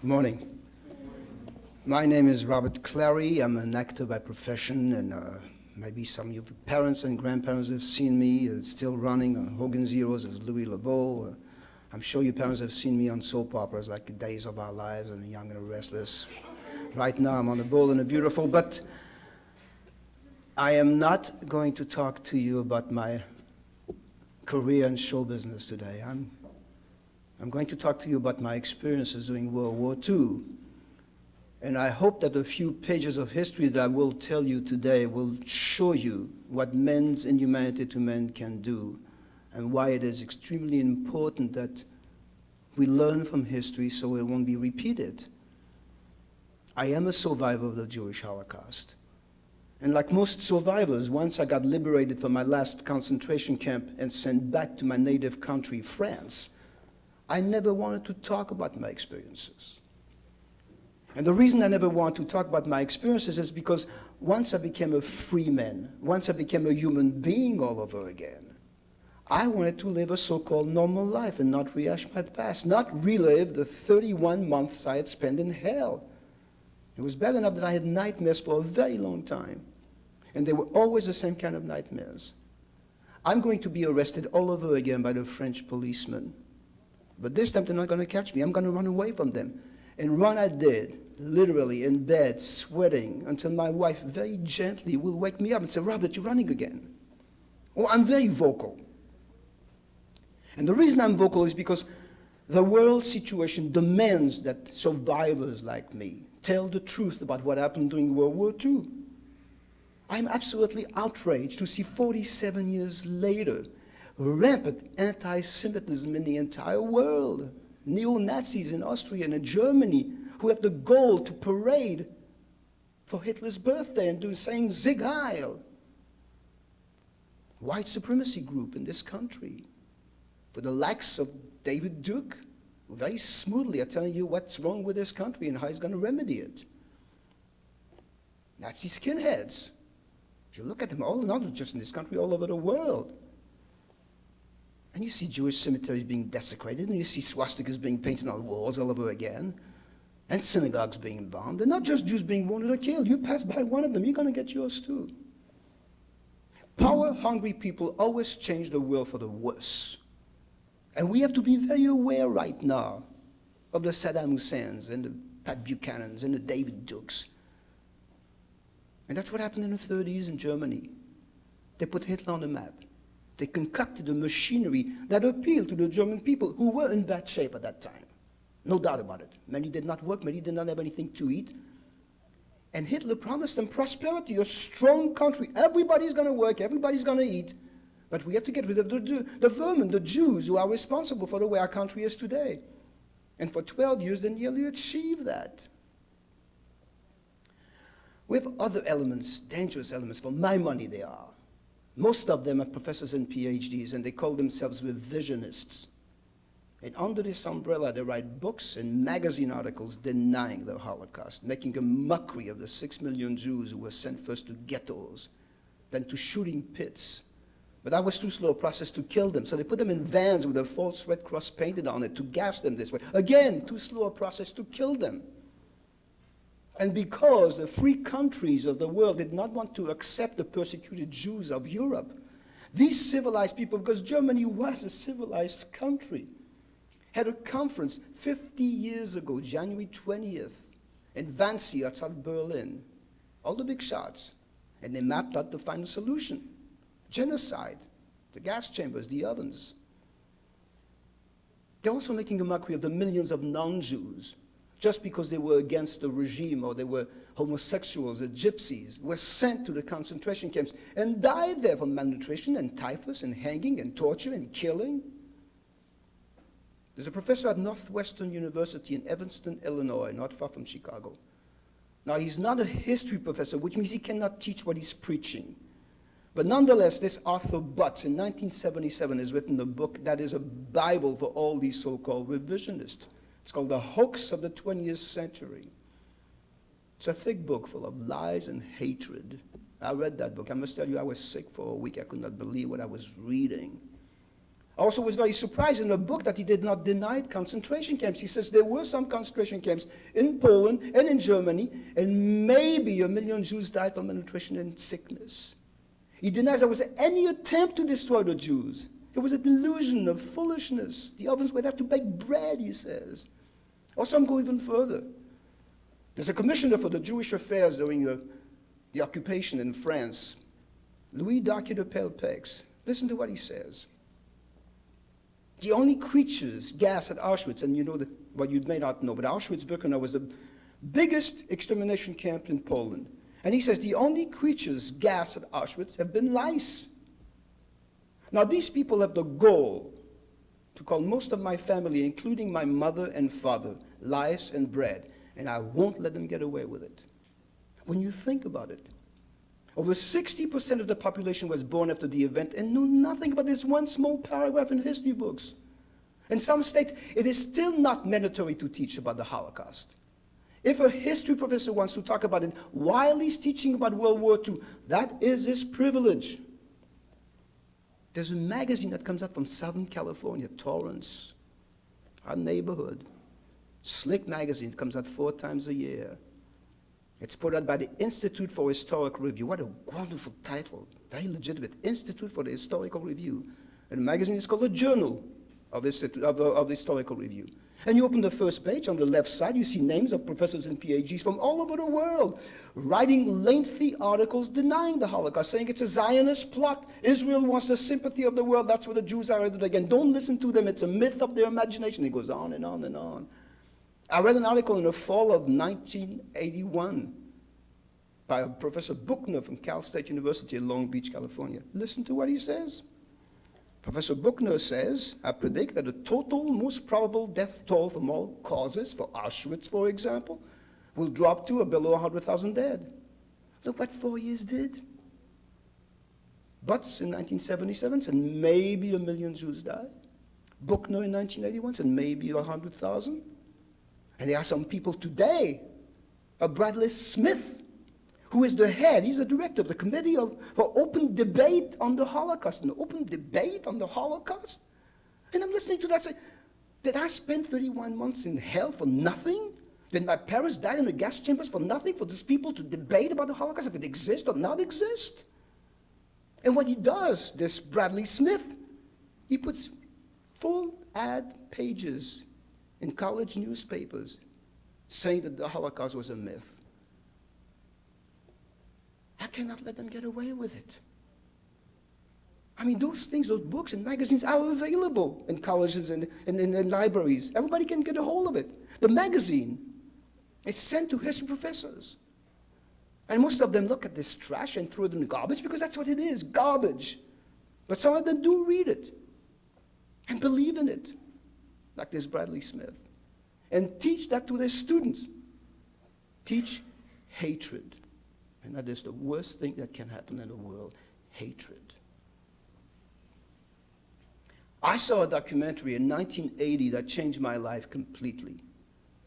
Morning. My name is Robert Clary. I'm an actor by profession, and maybe some of your parents and grandparents have seen me still running on Hogan's Heroes as Louis LeBeau. I'm sure your parents have seen me on soap operas like Days of Our Lives and Young and the Restless. Right now I'm on The Bold and the Beautiful, but I am not going to talk to you about my career in show business today. I'm going to talk to you about my experiences during World War II. And I hope that a few pages of history that I will tell you today will show you what men's inhumanity to men can do and why it is extremely important that we learn from history so it won't be repeated. I am a survivor of the Jewish Holocaust. And like most survivors, once I got liberated from my last concentration camp and sent back to my native country, France, I never wanted to talk about my experiences. And the reason I never wanted to talk about my experiences is because once I became a free man, once I became a human being all over again, I wanted to live a so-called normal life and not rehash my past, not relive the 31 months I had spent in hell. It was bad enough that I had nightmares for a very long time, and they were always the same kind of nightmares. I'm going to be arrested all over again by the French policemen. But this time they're not going to catch me. I'm going to run away from them. And run I did, literally in bed, sweating, until my wife very gently will wake me up and say, "Robert, you're running again." Oh, I'm very vocal. And the reason I'm vocal is because the world situation demands that survivors like me tell the truth about what happened during World War II. I'm absolutely outraged to see 47 years later rampant anti-Semitism in the entire world. Neo-Nazis in Austria and in Germany who have the goal to parade for Hitler's birthday and do saying Sieg Heil. White supremacy group in this country, for the likes of David Duke, who very smoothly are telling you what's wrong with this country and how he's going to remedy it. Nazi skinheads. If you look at them, all not just in this country, all over the world. And you see Jewish cemeteries being desecrated, and you see swastikas being painted on walls all over again, and synagogues being bombed, and not just Jews being wounded or killed. You pass by one of them, you're going to get yours too. Power-hungry people always change the world for the worse. And we have to be very aware right now of the Saddam Husseins and the Pat Buchanans and the David Dukes. And that's what happened in the 30s in Germany. They put Hitler on the map. They concocted a machinery that appealed to the German people who were in bad shape at that time. No doubt about it. Many did not work, many did not have anything to eat. And Hitler promised them prosperity, a strong country. Everybody's going to work, everybody's going to eat. But we have to get rid of the vermin, the Jews, who are responsible for the way our country is today. And for 12 years, they nearly achieved that. We have other elements, dangerous elements. For my money, they are. Most of them are professors and PhDs, and they call themselves revisionists. And under this umbrella, they write books and magazine articles denying the Holocaust, making a mockery of the 6 million Jews who were sent first to ghettos, then to shooting pits. But that was too slow a process to kill them, so they put them in vans with a false Red Cross painted on it to gas them this way. Again, too slow a process to kill them. And because the free countries of the world did not want to accept the persecuted Jews of Europe, these civilized people, because Germany was a civilized country, had a conference 50 years ago, January 20th, in Wannsee outside of Berlin. All the big shots. And they mapped out the final solution. Genocide, the gas chambers, the ovens. They're also making a mockery of the millions of non-Jews just because they were against the regime or they were homosexuals or gypsies, were sent to the concentration camps and died there from malnutrition and typhus and hanging and torture and killing. There's a professor at Northwestern University in Evanston, Illinois, not far from Chicago. Now, he's not a history professor, which means he cannot teach what he's preaching. But nonetheless, this Arthur Butts in 1977 has written a book that is a Bible for all these so-called revisionists. It's called The Hoax of the 20th Century. It's a thick book full of lies and hatred. I read that book. I must tell you, I was sick for a week. I could not believe what I was reading. I also was very surprised in the book that he did not deny concentration camps. He says there were some concentration camps in Poland and in Germany, and maybe 1 million Jews died from malnutrition and sickness. He denies there was any attempt to destroy the Jews. It was a delusion of foolishness. The ovens were there to bake bread, he says. Or some go even further. There's a commissioner for the Jewish affairs during the occupation in France, Louis Darquier de Pelpex. Listen to what he says. The only creatures gassed at Auschwitz, and you know that, well, you may not know, but Auschwitz-Birkenau was the biggest extermination camp in Poland. And he says the only creatures gassed at Auschwitz have been lice. Now, these people have the goal to call most of my family, including my mother and father, lice and bread, and I won't let them get away with it. When you think about it, over 60% of the population was born after the event and knew nothing about this one small paragraph in history books. In some states, it is still not mandatory to teach about the Holocaust. If a history professor wants to talk about it while he's teaching about World War II, that is his privilege. There's a magazine that comes out from Southern California, Torrance, our neighborhood. Slick magazine, comes out 4 times a year. It's put out by the Institute for Historical Review. What a wonderful title, very legitimate. Institute for the Historical Review. And the magazine is called the Journal of the Historical Review. And you open the first page, on the left side, you see names of professors and PhDs from all over the world, writing lengthy articles denying the Holocaust, saying it's a Zionist plot. Israel wants the sympathy of the world. That's where the Jews are headed again. Don't listen to them. It's a myth of their imagination. It goes on and on and on. I read an article in the fall of 1981 by Professor Buchner from Cal State University in Long Beach, California. Listen to what he says. Professor Buchner says, I predict that the total most probable death toll from all causes, for Auschwitz, for example, will drop to below 100,000 dead. Look what 4 years did. Butts in 1977 said maybe 1 million Jews died. Buchner in 1981 said maybe 100,000. And there are some people today, Bradley Smith, who is the head, he's the director of the Committee for Open Debate on the Holocaust. An open debate on the Holocaust? And I'm listening to that say, did I spend 31 months in hell for nothing? Did my parents die in the gas chambers for nothing? For these people to debate about the Holocaust, if it exists or not exist? And what he does, this Bradley Smith, he puts full ad pages in college newspapers saying that the Holocaust was a myth. I cannot let them get away with it. I mean, those things, those books and magazines are available in colleges and in libraries. Everybody can get a hold of it. The magazine is sent to history professors. And most of them look at this trash and throw it in the garbage because that's what it is, garbage. But some of them do read it and believe in it, like this Bradley Smith, and teach that to their students. Teach hatred. And that is the worst thing that can happen in the world, hatred. I saw a documentary in 1980 that changed my life completely.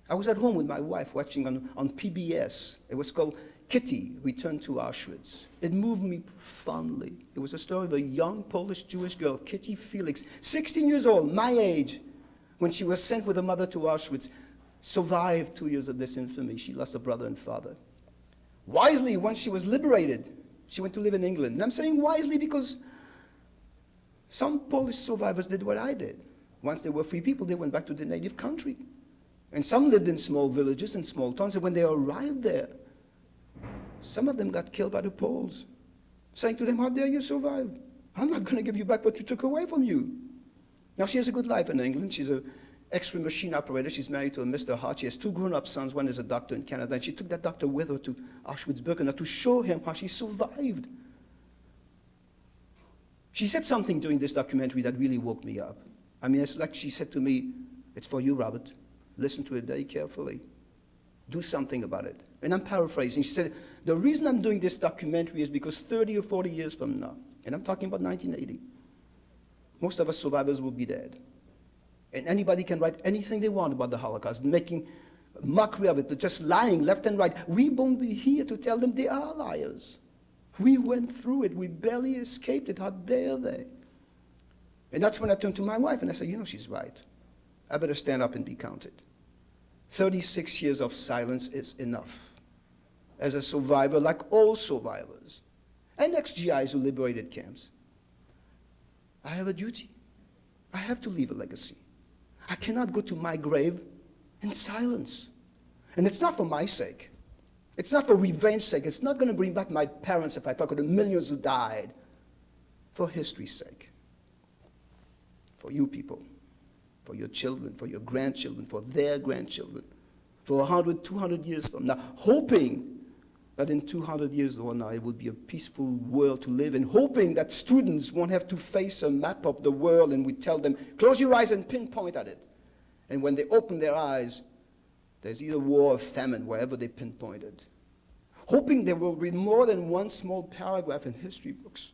I was at home with my wife watching on PBS. It was called Kitty, Return to Auschwitz. It moved me profoundly. It was a story of a young Polish Jewish girl, Kitty Felix, 16 years old, my age, when she was sent with her mother to Auschwitz, survived 2 years of this infamy. She lost her brother and father. Wisely, once she was liberated, she went to live in England. And I'm saying wisely because some Polish survivors did what I did. Once they were free people, they went back to their native country. And some lived in small villages and small towns, and when they arrived there, some of them got killed by the Poles, saying to them, how dare you survive? I'm not going to give you back what you took away from you. Now, she has a good life in England. She's an X-ray machine operator. She's married to a Mr. Hart. She has 2 grown-up sons. One is a doctor in Canada, and she took that doctor with her to Auschwitz-Birkenau to show him how she survived. She said something during this documentary that really woke me up. I mean, it's like she said to me, it's for you, Robert. Listen to it very carefully. Do something about it. And I'm paraphrasing. She said, the reason I'm doing this documentary is because 30 or 40 years from now, and I'm talking about 1980, most of us survivors will be dead. And anybody can write anything they want about the Holocaust, making mockery of it, just lying left and right. We won't be here to tell them they are liars. We went through it. We barely escaped it. How dare they? And that's when I turned to my wife and I said, you know, she's right. I better stand up and be counted. 36 years of silence is enough. As a survivor, like all survivors, and ex-GIs who liberated camps, I have a duty. I have to leave a legacy. I cannot go to my grave in silence. And it's not for my sake. It's not for revenge's sake. It's not going to bring back my parents if I talk of the millions who died. For history's sake. For you people. For your children, for your grandchildren, for their grandchildren. For 100, 200 years from now. Hoping that in 200 years from now it will be a peaceful world to live in. Hoping that students won't have to face a map of the world and we tell them, close your eyes and pinpoint at it. And when they open their eyes, there's either war or famine wherever they pinpointed. Hoping they will read more than one small paragraph in history books.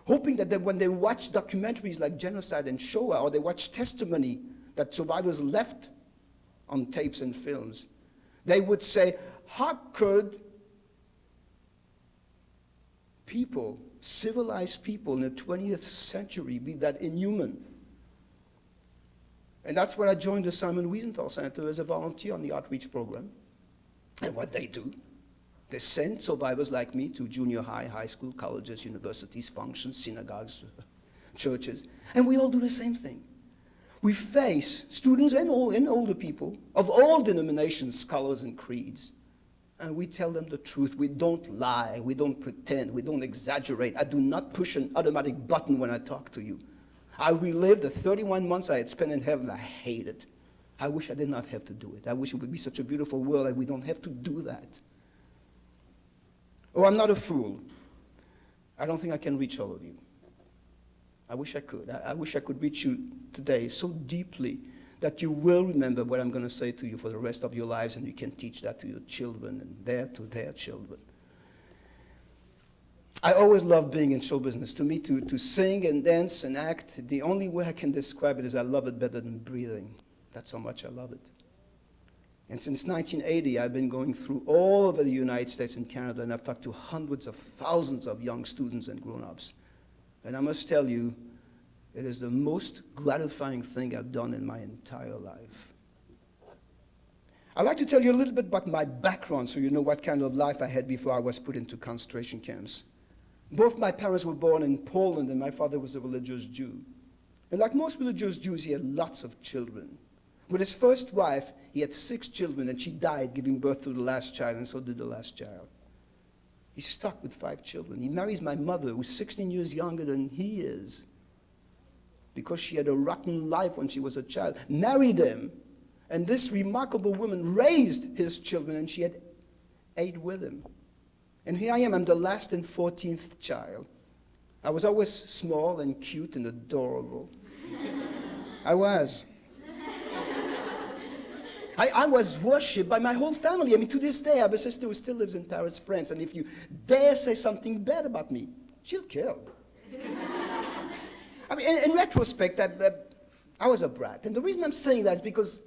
Hoping that when they watch documentaries like Genocide and Shoah, or they watch testimony that survivors left on tapes and films, they would say, how could people, civilized people in the 20th century, be that inhuman? And that's where I joined the Simon Wiesenthal Center as a volunteer on the outreach program. And what they do, they send survivors like me to junior high, high school, colleges, universities, functions, synagogues, churches, and we all do the same thing. We face students and older people of all denominations, colors, and creeds, and we tell them the truth. We don't lie, we don't pretend, we don't exaggerate. I do not push an automatic button when I talk to you. I relived the 31 months I had spent in heaven. I hate it. I wish I did not have to do it. I wish it would be such a beautiful world that we don't have to do that. Oh, I'm not a fool. I don't think I can reach all of you. I wish I could. I wish I could reach you today so deeply that you will remember what I'm going to say to you for the rest of your lives, and you can teach that to your children and to their children. I always loved being in show business. To me, to sing and dance and act, the only way I can describe it is I love it better than breathing. That's how much I love it. And since 1980, I've been going through all over the United States and Canada, and I've talked to hundreds of thousands of young students and grown-ups. And I must tell you, it is the most gratifying thing I've done in my entire life. I'd like to tell you a little bit about my background so you know what kind of life I had before I was put into concentration camps. Both my parents were born in Poland, and my father was a religious Jew. And like most religious Jews, he had lots of children. With his first wife, he had 6 children, and she died giving birth to the last child, and so did the last child. He's stuck with 5 children. He marries my mother, who's 16 years younger than he is, because she had a rotten life when she was a child, married him, and this remarkable woman raised his children, and she had 8 with him. And here I am, I'm the last and 14th child. I was always small and cute and adorable. I was. I was worshipped by my whole family. I mean, to this day, I have a sister who still lives in Paris, France, and if you dare say something bad about me, she'll kill. I mean, in retrospect, I was a brat. And the reason I'm saying that is because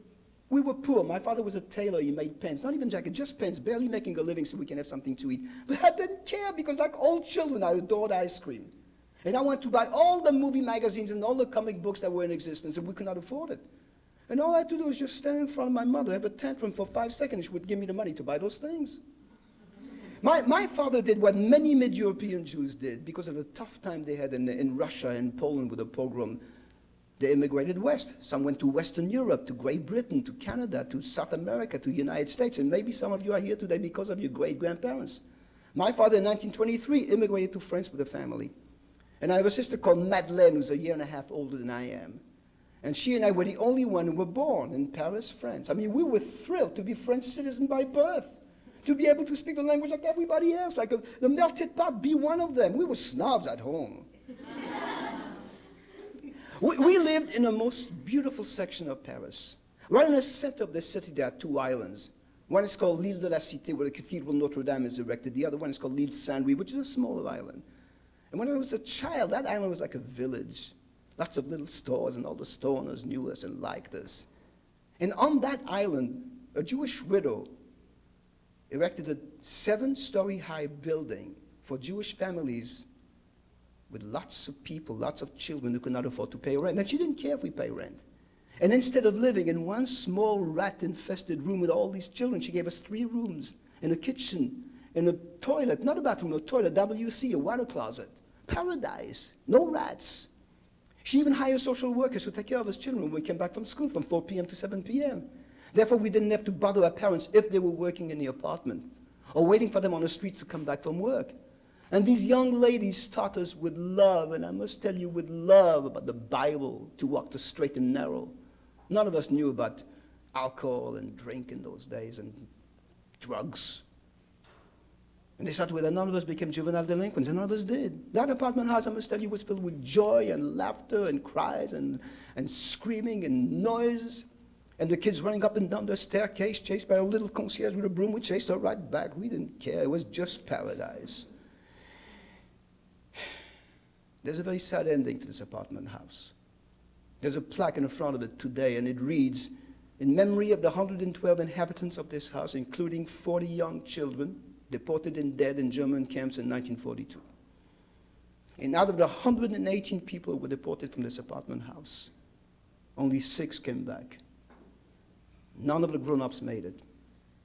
we were poor. My father was a tailor. He made pants, not even jackets, just pants, barely making a living so we can have something to eat. But I didn't care because like all children, I adored ice cream. And I wanted to buy all the movie magazines and all the comic books that were in existence, and we could not afford it. And all I had to do was just stand in front of my mother, have a tantrum for 5 seconds. She would give me the money to buy those things. My father did what many mid-European Jews did because of the tough time they had in Russia and Poland with the pogrom. They immigrated west. Some went to Western Europe, to Great Britain, to Canada, to South America, to the United States. And maybe some of you are here today because of your great-grandparents. My father in 1923 immigrated to France with a family. And I have a sister called Madeleine, who's a year and a half older than I am. And she and I were the only one who were born in Paris, France. I mean, we were thrilled to be French citizens by birth, to be able to speak the language like everybody else, like the melted pot, be one of them. We were snobs at home. We lived in the most beautiful section of Paris. Right in the center of the city, there are 2 islands. One is called l'Île de la Cité, where the Cathedral Notre Dame is erected. The other one is called l'Île Saint-Louis, which is a smaller island. And when I was a child, that island was like a village. Lots of little stores, and all the store owners knew us and liked us. And on that island, a Jewish widow erected a 7-story high building for Jewish families with lots of people, lots of children who could not afford to pay rent. And she didn't care if we pay rent. And instead of living in one small rat-infested room with all these children, she gave us 3 rooms and a kitchen and a toilet, not a bathroom, a toilet, WC, a water closet. Paradise, no rats. She even hired social workers to take care of us children when we came back from school from 4 p.m. to 7 p.m. Therefore, we didn't have to bother our parents if they were working in the apartment or waiting for them on the streets to come back from work. And these young ladies taught us with love, and I must tell you with love, about the Bible, to walk the straight and narrow. None of us knew about alcohol and drink in those days and drugs. And they started with that none of us became juvenile delinquents, and none of us did. That apartment house, I must tell you, was filled with joy and laughter and cries and screaming and noises. And the kids running up and down the staircase, chased by a little concierge with a broom, would chase her right back. We didn't care. It was just paradise. There's a very sad ending to this apartment house. There's a plaque in the front of it today, and it reads, "In memory of the 112 inhabitants of this house, including 40 young children, deported and dead in German camps in 1942. And out of the 118 people who were deported from this apartment house, only 6 came back. None of the grown-ups made it.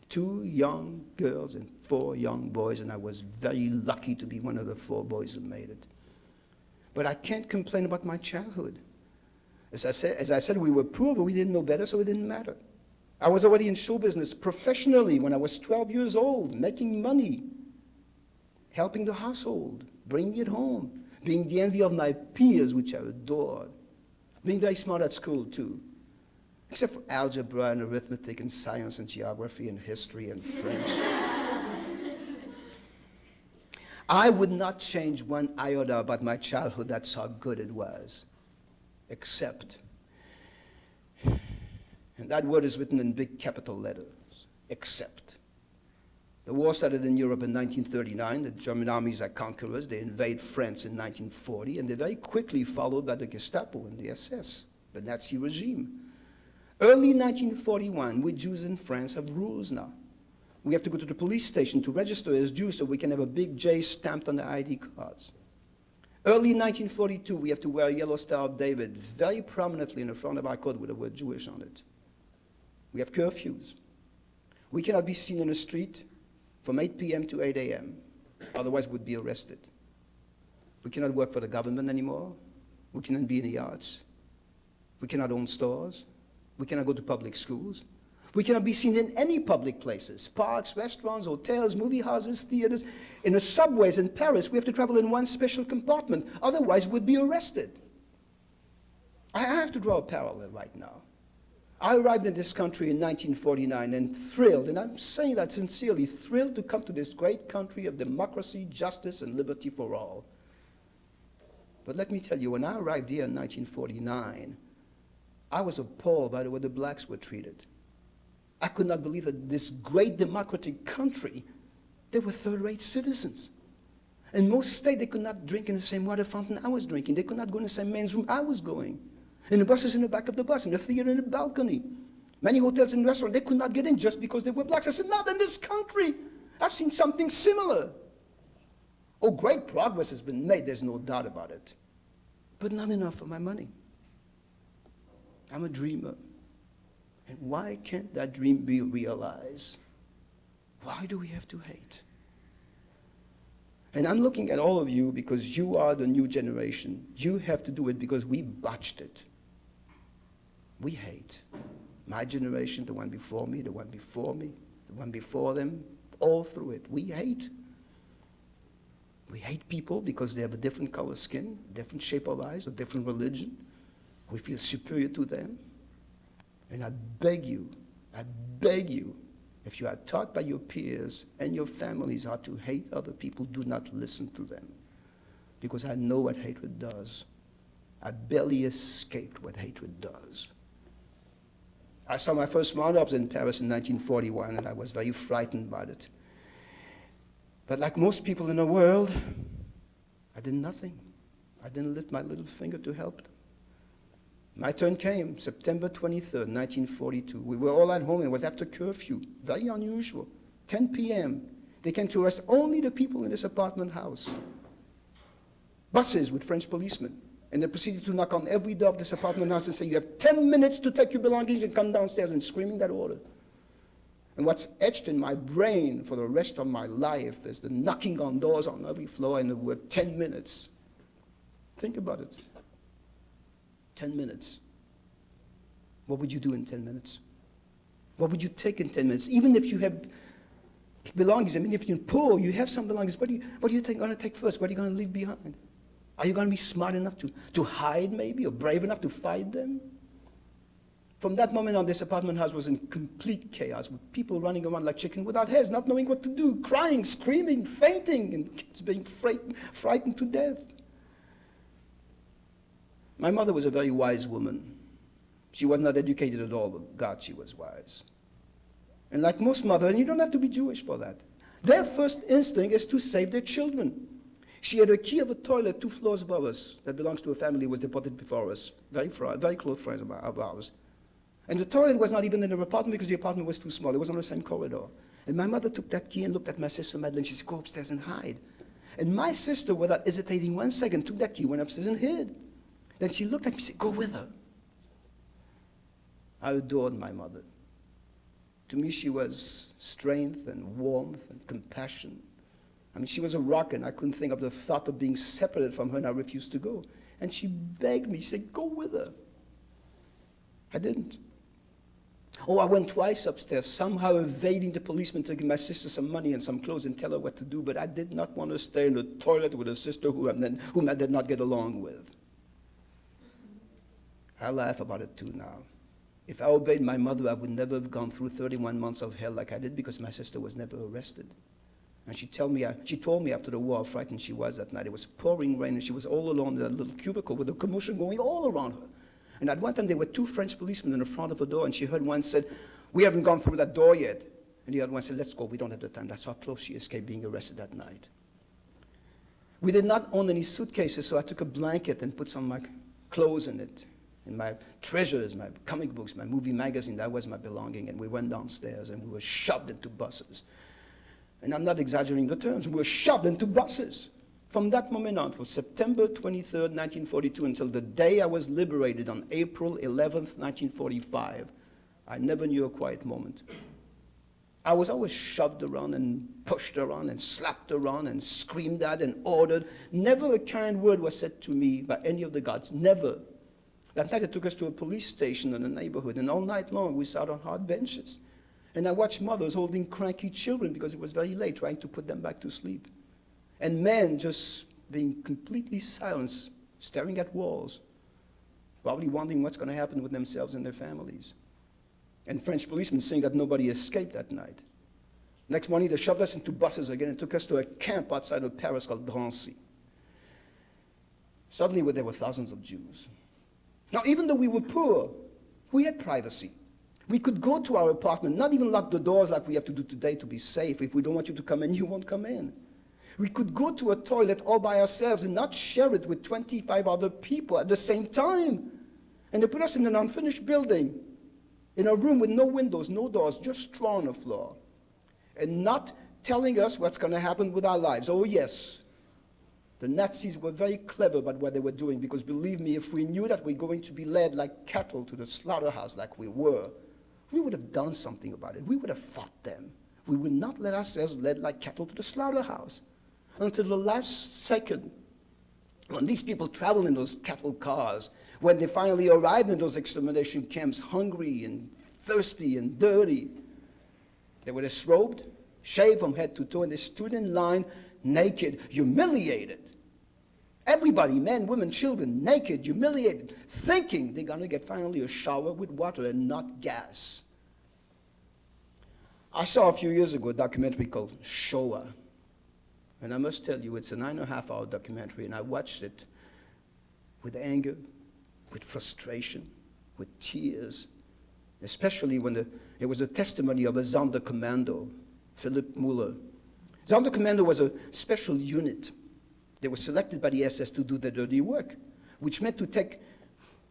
2 young girls and 4 young boys, and I was very lucky to be one of the 4 boys who made it. But I can't complain about my childhood. As I said, we were poor, but we didn't know better, so it didn't matter. I was already in show business professionally when I was 12 years old, making money, helping the household, bringing it home, being the envy of my peers, which I adored, being very smart at school, too, except for algebra and arithmetic and science and geography and history and French. I would not change one iota about my childhood. That's how good it was. Except, and that word is written in big capital letters, except. The war started in Europe in 1939. The German armies are conquerors. They invade France in 1940, and they're very quickly followed by the Gestapo and the SS, the Nazi regime. Early 1941, we Jews in France have rules now. We have to go to the police station to register as Jews so we can have a big J stamped on the ID cards. Early 1942, we have to wear a yellow Star of David very prominently in the front of our coat with the word Jewish on it. We have curfews. We cannot be seen on the street from 8 p.m. to 8 a.m., otherwise we'd be arrested. We cannot work for the government anymore. We cannot be in the arts. We cannot own stores. We cannot go to public schools. We cannot be seen in any public places, parks, restaurants, hotels, movie houses, theaters. In the subways in Paris, we have to travel in one special compartment. Otherwise, we'd be arrested. I have to draw a parallel right now. I arrived in this country in 1949 and thrilled, and I'm saying that sincerely, thrilled to come to this great country of democracy, justice, and liberty for all. But let me tell you, when I arrived here in 1949, I was appalled by the way the blacks were treated. I could not believe that this great democratic country, they were third-rate citizens. In most states, they could not drink in the same water fountain I was drinking. They could not go in the same men's room I was going. In the buses in the back of the bus, in the theater in the balcony. Many hotels and restaurants, they could not get in just because they were blacks. I said, not in this country. I've seen something similar. Oh, great progress has been made, there's no doubt about it. But not enough for my money. I'm a dreamer. And why can't that dream be realized? Why do we have to hate? And I'm looking at all of you because you are the new generation. You have to do it because we botched it. We hate. My generation, the one before me, the one before me, the one before them, all through it. We hate. We hate people because they have a different color skin, different shape of eyes, or different religion. We feel superior to them. And I beg you, if you are taught by your peers and your families how to hate other people, do not listen to them. Because I know what hatred does. I barely escaped what hatred does. I saw my first roundups in Paris in 1941, and I was very frightened by it. But like most people in the world, I did nothing. I didn't lift my little finger to help them. My turn came September 23rd, 1942. We were all at home. It was after curfew, very unusual, 10 p.m. They came to arrest only the people in this apartment house. buses with French policemen. And they proceeded to knock on every door of this apartment house and say, you have 10 minutes to take your belongings and come downstairs, and screaming that order. And what's etched in my brain for the rest of my life is the knocking on doors on every floor and the word 10 minutes. Think about it. 10 minutes. What would you do in 10 minutes? What would you take in 10 minutes? Even if you have belongings, I mean, if you're poor, you have some belongings, what are you going to take first? What are you going to leave behind? Are you going to be smart enough to hide, maybe, or brave enough to fight them? From that moment on, this apartment house was in complete chaos, with people running around like chickens without heads, not knowing what to do, crying, screaming, fainting, and kids being frightened to death. My mother was a very wise woman. She was not educated at all, but God, she was wise. And like most mothers, and you don't have to be Jewish for that, their first instinct is to save their children. She had a key of a toilet 2 floors above us that belongs to a family who was deported before us, very close friends of ours. And the toilet was not even in her apartment because the apartment was too small. It was on the same corridor. And my mother took that key and looked at my sister Madeleine. She said, go upstairs and hide. And my sister, without hesitating 1 second, took that key, went upstairs and hid. Then she looked at me and said, go with her. I adored my mother. To me, she was strength and warmth and compassion. I mean, she was a rock, and I couldn't think of the thought of being separated from her, and I refused to go. And she begged me. She said, go with her. I didn't. Oh, I went twice upstairs, somehow evading the policeman to give my sister some money and some clothes and tell her what to do, but I did not want to stay in the toilet with a sister whom I did not get along with. I laugh about it too now. If I obeyed my mother, I would never have gone through 31 months of hell like I did, because my sister was never arrested. And she told me after the war how frightened she was that night. It was pouring rain, and she was all alone in that little cubicle with a commotion going all around her. And at one time, there were 2 French policemen in the front of the door, and she heard one said, we haven't gone through that door yet. And the other one said, let's go, we don't have the time. That's how close she escaped being arrested that night. We did not own any suitcases, so I took a blanket and put some of my clothes in it. And my treasures, my comic books, my movie magazine, that was my belonging. And we went downstairs, and we were shoved into buses. And I'm not exaggerating the terms. We were shoved into buses. From that moment on, from September 23rd, 1942, until the day I was liberated on April 11th, 1945, I never knew a quiet moment. I was always shoved around and pushed around and slapped around and screamed at and ordered. Never a kind word was said to me by any of the guards, never. That night they took us to a police station in the neighborhood, and all night long we sat on hard benches. And I watched mothers holding cranky children because it was very late, trying to put them back to sleep. And men just being completely silent, staring at walls, probably wondering what's going to happen with themselves and their families. And French policemen saying that nobody escaped that night. Next morning, they shoved us into buses again and took us to a camp outside of Paris called Drancy. Suddenly, there were thousands of Jews. Now, even though we were poor, we had privacy. We could go to our apartment, not even lock the doors like we have to do today to be safe. If we don't want you to come in, you won't come in. We could go to a toilet all by ourselves and not share it with 25 other people at the same time. And they put us in an unfinished building, in a room with no windows, no doors, just straw on the floor, and not telling us what's going to happen with our lives. Oh, yes. The Nazis were very clever about what they were doing, because believe me, if we knew that we're going to be led like cattle to the slaughterhouse like we were, we would have done something about it. We would have fought them. We would not let ourselves led like cattle to the slaughterhouse. Until the last second, when these people traveled in those cattle cars, when they finally arrived in those extermination camps, hungry and thirsty and dirty, they were disrobed, shaved from head to toe, and they stood in line naked, humiliated. Everybody, men, women, children, naked, humiliated, thinking they're going to get finally a shower with water and not gas. I saw a few years ago a documentary called Shoah. And I must tell you, it's a 9.5-hour documentary, and I watched it with anger, with frustration, with tears, especially when it was a testimony of a Sonderkommando, Philipp Muller. Sonderkommando was a special unit. They were selected by the SS to do the dirty work, which meant to take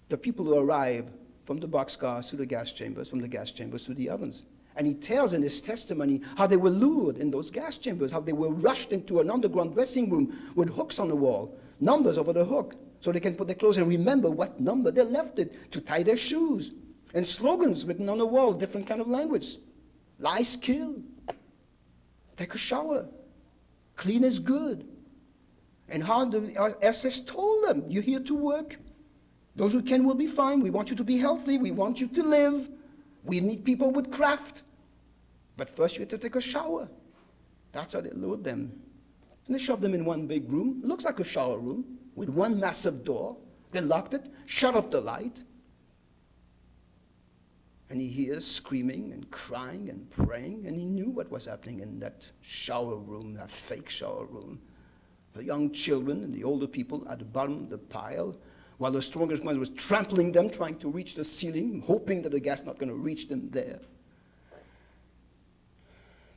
the people who arrive from the boxcars to the gas chambers, from the gas chambers to the ovens. And he tells in his testimony how they were lured in those gas chambers, how they were rushed into an underground dressing room with hooks on the wall numbers over the hook so they can put their clothes and remember what number they left it, to tie their shoes. And slogans written on the wall, different kind of language. Lies kill. Take a shower. Clean is good. And how the SS told them, you're here to work. Those who can will be fine. We want you to be healthy. We want you to live. We need people with craft. But first you have to take a shower. That's how they lured them. And they shoved them in one big room. It looks like a shower room with one massive door. They locked it, shut off the light. And he hears screaming and crying and praying, and he knew what was happening in that shower room, that fake shower room. The young children and the older people at the bottom of the pile, while the strongest one was trampling them, trying to reach the ceiling, hoping that the gas not going to reach them there.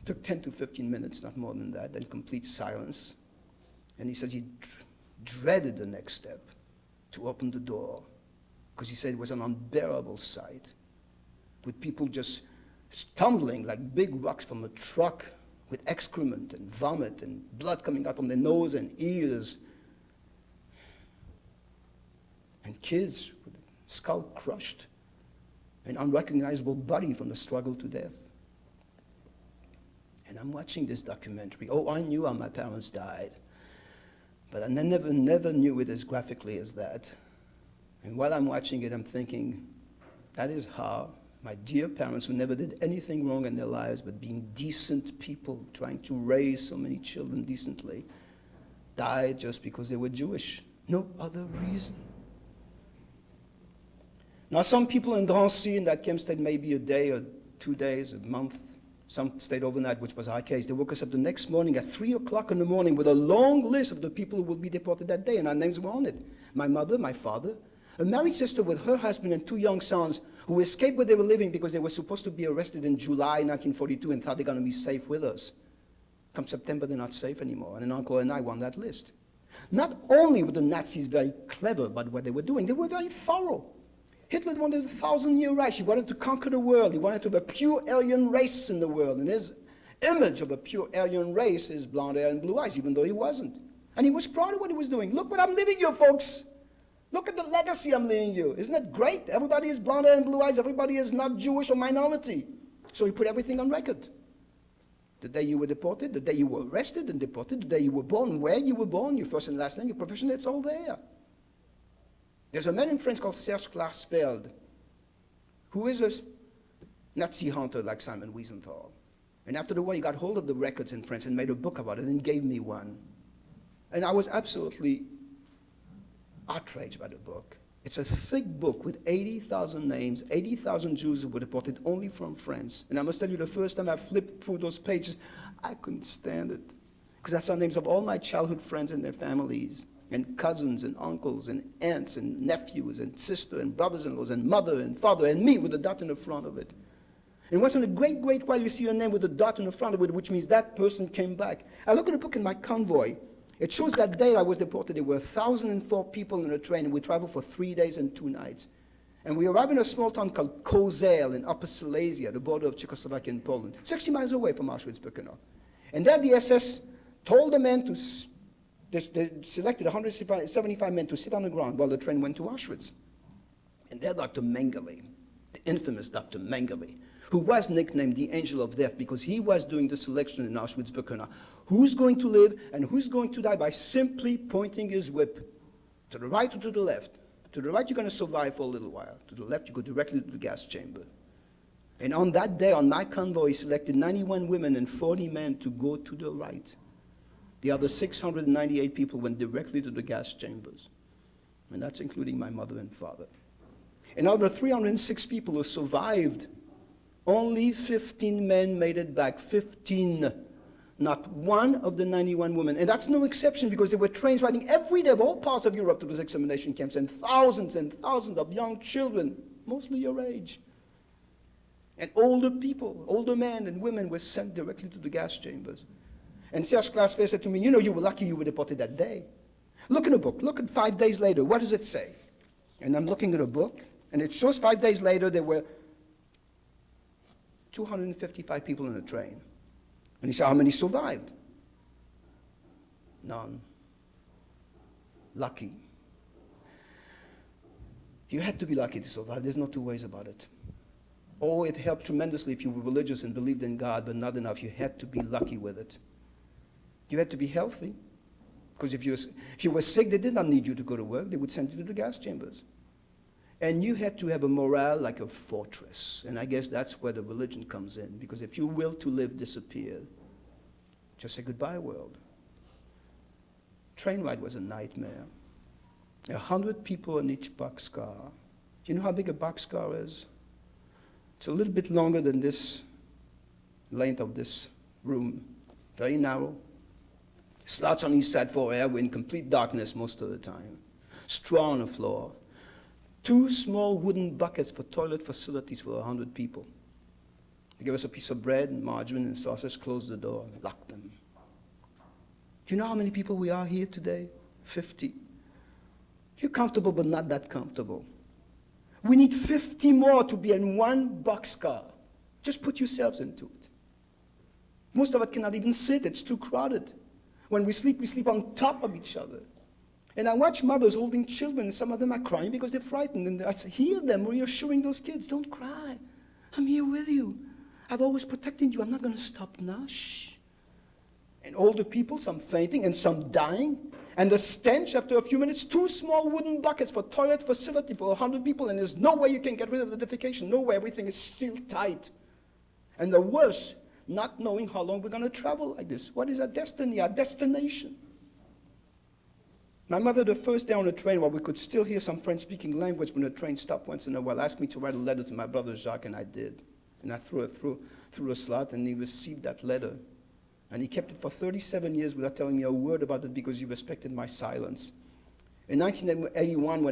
It took 10 to 15 minutes, not more than that, then complete silence. And he said he dreaded the next step, to open the door, because he said it was an unbearable sight, with people just stumbling like big rocks from a truck, with excrement and vomit and blood coming out from their nose and ears. And kids with skull crushed, an unrecognizable body from the struggle to death. And I'm watching this documentary. Oh, I knew how my parents died, but I never knew it as graphically as that. And while I'm watching it, I'm thinking, that is how my dear parents, who never did anything wrong in their lives but being decent people, trying to raise so many children decently, died just because they were Jewish. No other reason. Now, some people in Drancy in that camp stayed maybe a day or 2 days, a month. Some stayed overnight, which was our case. They woke us up the next morning at 3 o'clock in the morning with a long list of the people who would be deported that day, and our names were on it. My mother, my father, a married sister with her husband and 2 young sons who escaped where they were living because they were supposed to be arrested in July 1942 and thought they're going to be safe with us. Come September, they're not safe anymore, and an uncle and I were on that list. Not only were the Nazis very clever about what they were doing, they were very thorough. Hitler wanted a 1,000-year Reich. He wanted to conquer the world. He wanted to have a pure Aryan race in the world. And his image of a pure Aryan race is blonde hair and blue eyes, even though he wasn't. And he was proud of what he was doing. Look what I'm leaving you, folks. Look at the legacy I'm leaving you. Isn't it great? Everybody is blonde hair and blue eyes. Everybody is not Jewish or minority. So he put everything on record. The day you were deported, the day you were arrested and deported, the day you were born, where you were born, your first and last name, your profession, it's all there. There's a man in France called Serge Klarsfeld, who is a Nazi hunter like Simon Wiesenthal. And after the war, he got hold of the records in France and made a book about it and gave me one. And I was absolutely outraged by the book. It's a thick book with 80,000 names, 80,000 Jews who were deported only from France. And I must tell you, the first time I flipped through those pages, I couldn't stand it. Because I saw names of all my childhood friends and their families, and cousins and uncles and aunts and nephews and sisters and brothers-in-laws and mother and father and me with a dot in the front of it. And once in a great, great while you see a name with a dot in the front of it, which means that person came back. I look at the book in my convoy. It shows that day I was deported, there were 1,004 people in a train, and we traveled for 3 days and 2 nights. And we arrived in a small town called Kozel in Upper Silesia, the border of Czechoslovakia and Poland, 60 miles away from Auschwitz-Birkenau. And there the SS told the men to they selected 175 men to sit on the ground while the train went to Auschwitz. And there Dr. Mengele, the infamous Dr. Mengele, who was nicknamed the Angel of Death because he was doing the selection in Auschwitz-Birkenau. Who's going to live and who's going to die by simply pointing his whip to the right or to the left. To the right, you're going to survive for a little while. To the left, you go directly to the gas chamber. And on that day, on my convoy, he selected 91 women and 40 men to go to the right. The other 698 people went directly to the gas chambers. And that's including my mother and father. And out of the 306 people who survived, only 15 men made it back. 15. Not one of the 91 women. And that's no exception because there were trains riding every day of all parts of Europe to those extermination camps, and thousands of young children, mostly your age. And older people, older men and women were sent directly to the gas chambers. And Serge Klarsfeld said to me, you know, you were lucky you were deported that day. Look in the book. Look at 5 days later. What does it say? And I'm looking at a book, and it shows 5 days later there were 255 people in the train. And he said, how many survived? None. lucky. You had to be lucky to survive. There's no two ways about it. Oh, it helped tremendously if you were religious and believed in God, but not enough. You had to be lucky with it. You had to be healthy. Because if you were sick, they did not need you to go to work. They would send you to the gas chambers. And you had to have a morale like a fortress. And I guess that's where the religion comes in. Because if your will to live disappeared, just say goodbye, world. Train ride was a nightmare. 100 people in each boxcar. Do you know how big a boxcar is? It's a little bit longer than this length of this room. Very narrow. Slots on each side for air. We're in complete darkness most of the time. Straw on the floor. 2 small wooden buckets for toilet facilities for 100 people. They give us a piece of bread and margarine and sausage, close the door, lock them. Do you know how many people we are here today? 50. You're comfortable, but not that comfortable. We need 50 more to be in one boxcar. Just put yourselves into it. Most of us cannot even sit. It's too crowded. When we sleep on top of each other. And I watch mothers holding children, and some of them are crying because they're frightened. And I hear them reassuring those kids, don't cry. I'm here with you. I've always protected you. I'm not going to stop now. Shh. And older people, some fainting and some dying. And the stench after a few minutes, 2 small wooden buckets for toilet facility for 100 people, and there's no way you can get rid of the defecation. No way, everything is still tight. And the worst, not knowing how long we're going to travel like this. What is our destiny, our destination? My mother, the first day on the train, while we could still hear some French-speaking language when the train stopped once in a while, asked me to write a letter to my brother Jacques, and I did. And I threw it through a slot, and he received that letter. And he kept it for 37 years without telling me a word about it because he respected my silence. In 1981,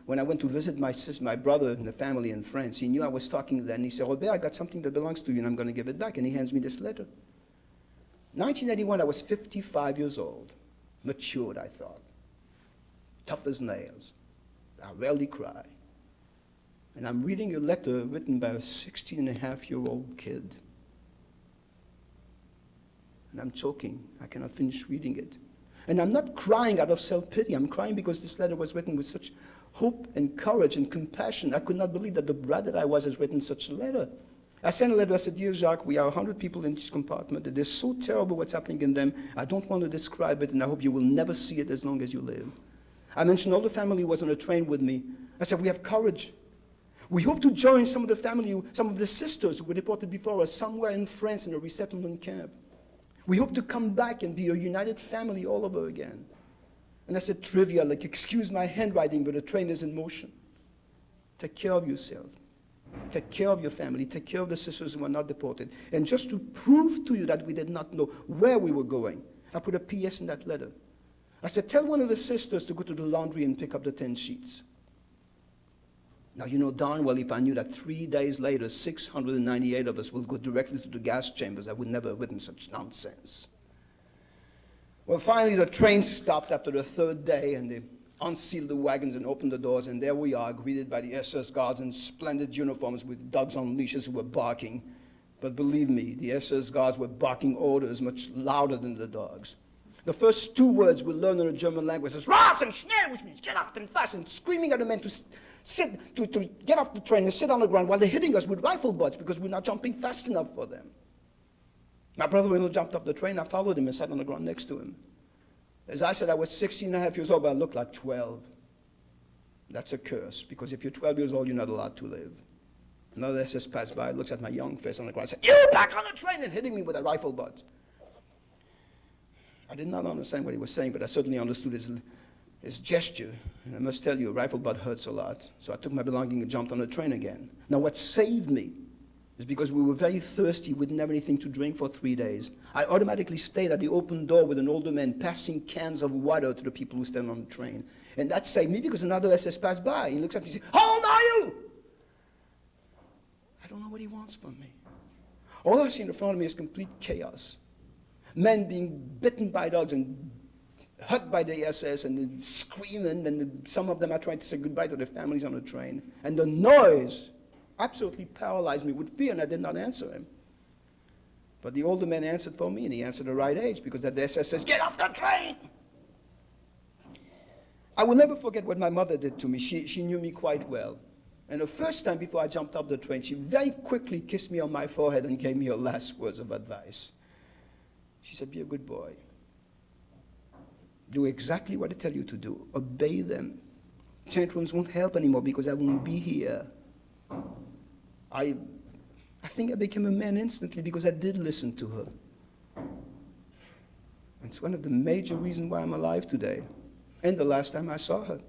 when I went to visit my brother and the family in France, he knew I was talking then. He said, Robert, I got something that belongs to you, and I'm going to give it back. And he hands me this letter. 1981, I was 55 years old. Matured, I thought. Tough as nails. I rarely cry. And I'm reading a letter written by a 16-and-a-half-year-old kid. And I'm choking. I cannot finish reading it. And I'm not crying out of self-pity. I'm crying because this letter was written with such hope and courage and compassion. I could not believe that the brat that I was has written such a letter. I sent a letter. I said, Dear Jacques, we are 100 people in this compartment. It is so terrible what's happening in them. I don't want to describe it, and I hope you will never see it as long as you live. I mentioned all the family was on a train with me. I said, we have courage. We hope to join some of the family, some of the sisters who were deported before us somewhere in France in a resettlement camp. We hope to come back and be a united family all over again. And I said trivia, like, excuse my handwriting, but the train is in motion. Take care of yourself. Take care of your family. Take care of the sisters who are not deported. And just to prove to you that we did not know where we were going, I put a PS in that letter. I said, tell one of the sisters to go to the laundry and pick up the 10 sheets. Now, you know darn well if I knew that 3 days later, 698 of us will go directly to the gas chambers, I would never have written such nonsense. Well, finally, the train stopped after the 3rd day, and they unsealed the wagons and opened the doors, and there we are, greeted by the SS guards in splendid uniforms with dogs on leashes who were barking. But believe me, the SS guards were barking orders much louder than the dogs. The first 2 words we learned in the German language is "Raus and schnell," which means get out and fast, and screaming at the men to get off the train and sit on the ground while they're hitting us with rifle butts because we're not jumping fast enough for them. My brother-in-law jumped off the train. I followed him and sat on the ground next to him. As I said, I was 16-and-a-half years old, but I looked like 12. That's a curse, because if you're 12 years old, you're not allowed to live. Another SS passed by, looks at my young face on the ground, and said, "You back on the train," and hitting me with a rifle butt. I did not understand what he was saying, but I certainly understood his gesture. And I must tell you, a rifle butt hurts a lot. So I took my belongings and jumped on the train again. Now, what saved me is because we were very thirsty. We didn't have anything to drink for 3 days. I automatically stayed at the open door with an older man passing cans of water to the people who stand on the train. And that saved me because another SS passed by. He looks at me and says, "How old are you?" I don't know what he wants from me. All I see in front of me is complete chaos. Men being bitten by dogs and hurt by the SS and screaming, and some of them are trying to say goodbye to their families on the train. And the noise absolutely paralyzed me with fear, and I did not answer him. But the older man answered for me, and he answered the right age, because the SS says, "Get off the train!" I will never forget what my mother did to me. She knew me quite well. And the first time before I jumped off the train, she very quickly kissed me on my forehead and gave me her last words of advice. She said, be a good boy. Do exactly what I tell you to do. Obey them. Tantrums won't help anymore because I won't be here. I think I became a man instantly because I did listen to her. It's one of the major reasons why I'm alive today. And the last time I saw her.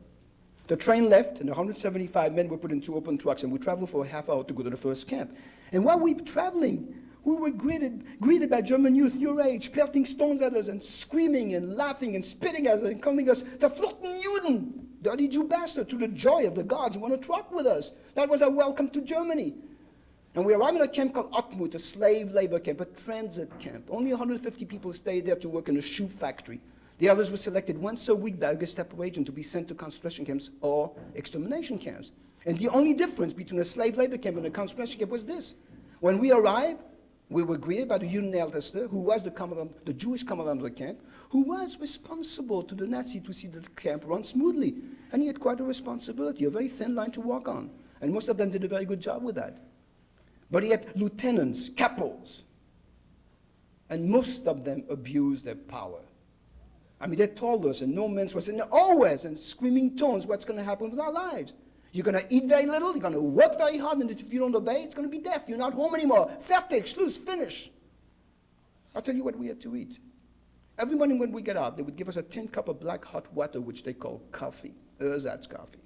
The train left, and 175 men were put in 2 open trucks, and we traveled for a half hour to go to the first camp. And while we were traveling, we were greeted by German youth your age, pelting stones at us and screaming and laughing and spitting at us and calling us verfluchten Juden, dirty Jew bastard, to the joy of the guards who want to truck with us. That was our welcome to Germany. And we arrived in a camp called Otmut, a slave labor camp, a transit camp. Only 150 people stayed there to work in a shoe factory. The others were selected once a week by a Gestapo agent to be sent to concentration camps or extermination camps. And the only difference between a slave labor camp and a concentration camp was this. When we arrived, we were greeted by the Judenälteste, who was the Jewish commandant of the camp, who was responsible to the Nazi to see that the camp run smoothly. And he had quite a responsibility, a very thin line to walk on. And most of them did a very good job with that. But he had lieutenants, capos, and most of them abused their power. I mean, they told us, and no men's was saying, always, in screaming tones, what's going to happen with our lives. You're going to eat very little, you're going to work very hard, and if you don't obey, it's going to be death. You're not home anymore. Fertig, Schluss, finish. I'll tell you what we had to eat. Every morning when we get up, they would give us a tin cup of black hot water, which they call coffee, ersatz coffee.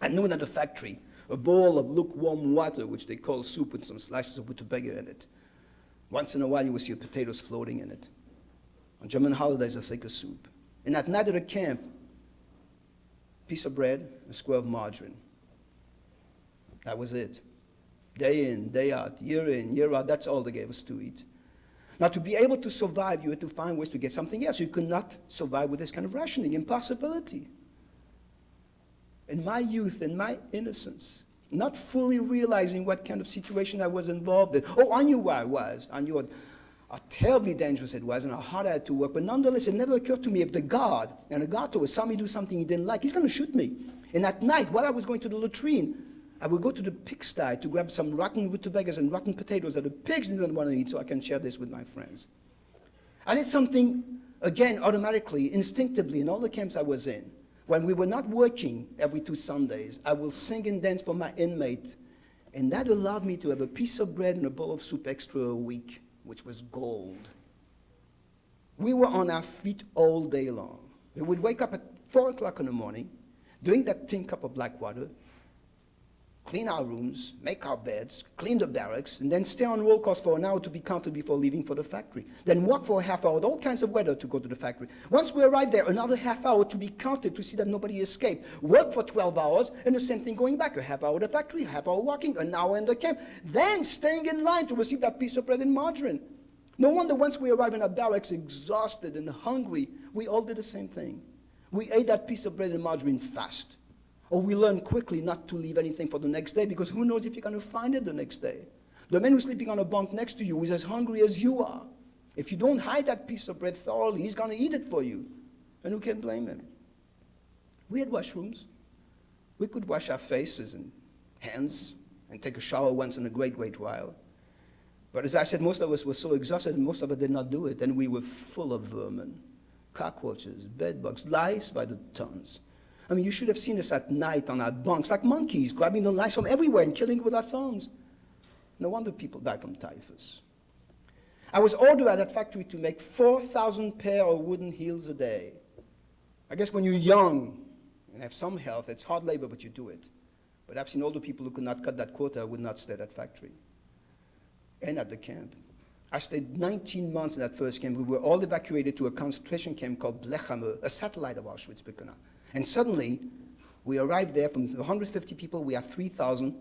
At noon at the factory, a bowl of lukewarm water, which they call soup, with some slices of rutabaga in it. Once in a while, you will see potatoes floating in it. On German holidays, a thicker soup. And at night at a camp, a piece of bread, a square of margarine. That was it. Day in, day out, year in, year out, that's all they gave us to eat. Now, to be able to survive, you had to find ways to get something else. You could not survive with this kind of rationing, impossibility. In my youth, in my innocence, not fully realizing what kind of situation I was involved in. Oh, I knew where I was. I knew how terribly dangerous it was and how hard I had to work. But nonetheless, it never occurred to me if the guard, and the guard told us, saw me do something he didn't like, he's going to shoot me. And at night, while I was going to the latrine, I would go to the pigsty to grab some rotten rutabagas and rotten potatoes that the pigs didn't want to eat so I can share this with my friends. I did something, again, automatically, instinctively, in all the camps I was in. When we were not working every 2 Sundays, I will sing and dance for my inmate. And that allowed me to have a piece of bread and a bowl of soup extra a week, which was gold. We were on our feet all day long. We would wake up at 4 o'clock in the morning, drink that tin cup of black water, clean our rooms, make our beds, clean the barracks, and then stay on roll calls for an hour to be counted before leaving for the factory. Then walk for a half hour with all kinds of weather to go to the factory. Once we arrived there, another half hour to be counted to see that nobody escaped. Work for 12 hours, and the same thing going back. A half hour at the factory, a half hour walking, an hour in the camp. Then staying in line to receive that piece of bread and margarine. No wonder once we arrived in our barracks exhausted and hungry, we all did the same thing. We ate that piece of bread and margarine fast. Or we learn quickly not to leave anything for the next day, because who knows if you're going to find it the next day. The man who's sleeping on a bunk next to you is as hungry as you are. If you don't hide that piece of bread thoroughly, he's going to eat it for you. And who can blame him? We had washrooms. We could wash our faces and hands and take a shower once in a great, great while. But as I said, most of us were so exhausted, and most of us did not do it. And we were full of vermin, cockroaches, bedbugs, lice by the tons. I mean, you should have seen us at night on our bunks, like monkeys, grabbing the lice from everywhere and killing it with our thumbs. No wonder people die from typhus. I was ordered at that factory to make 4,000 pair of wooden heels a day. I guess when you're young and have some health, it's hard labor, but you do it. But I've seen older people who could not cut that quota would not stay at that factory. And at the camp. I stayed 19 months in that first camp. We were all evacuated to a concentration camp called Blechhammer, a satellite of Auschwitz-Birkenau. And suddenly, we arrived there from 150 people, we have 3,000,